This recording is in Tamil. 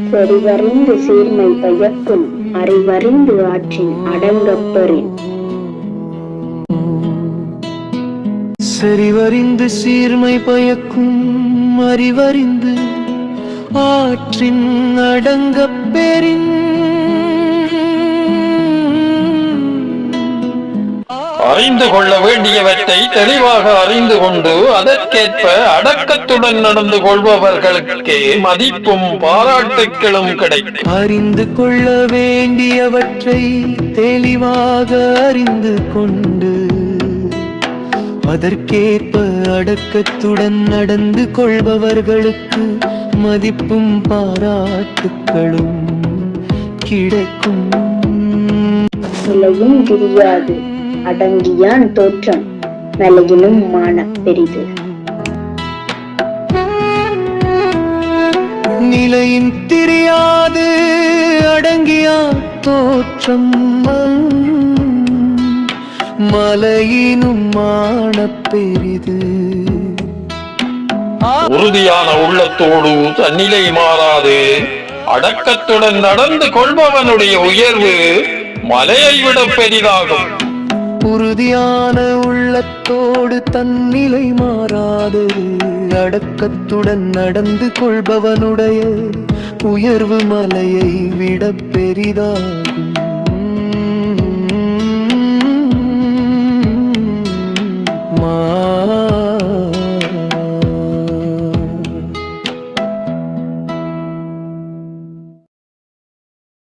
செறிவறிந்து சீர்மை பயக்கும் அறிவறிந்து ஆற்றின் அடங்கப்பெறின். செறிவறிந்து சீர்மை பயக்கும் அறிவறிந்து ஆற்றின் அடங்கப்பெறின். அறிந்து கொள்ள வேண்டியவற்றை தெளிவாக அறிந்து கொண்டு அதற்கேற்ப அடக்கத்துடன் நடந்து கொள்பவர்களுக்கே மதிப்பும் பாராட்டுக்களும் கிடைக்கும். அறிந்து கொள்ள வேண்டியவற்றை தெளிவாக அறிந்து கொண்டு அதற்கேற்ப அடக்கத்துடன் நடந்து கொள்பவர்களுக்கு மதிப்பும் பாராட்டுக்களும் கிடைக்கும். நிலையும் தெரியாது அடங்கியான் தோற்றம் நிலையினும் மான பெரிது. நிலையும் தெரியாது அடங்கியான் தோற்றம் மலையினும் மான பெரிது. உறுதியான உள்ளத்தோடு தன்னிலை மாறாது அடக்கத்துடன் நடந்து கொள்பவனுடைய உயர்வு மலையை விட பெரிதாகும். உறுதியான உள்ளத்தோடு தன்னிலை மாறாது அடக்கத்துடன் நடந்து கொள்பவனுடைய உயர்வு மலையை விட பெரிதாகும். மா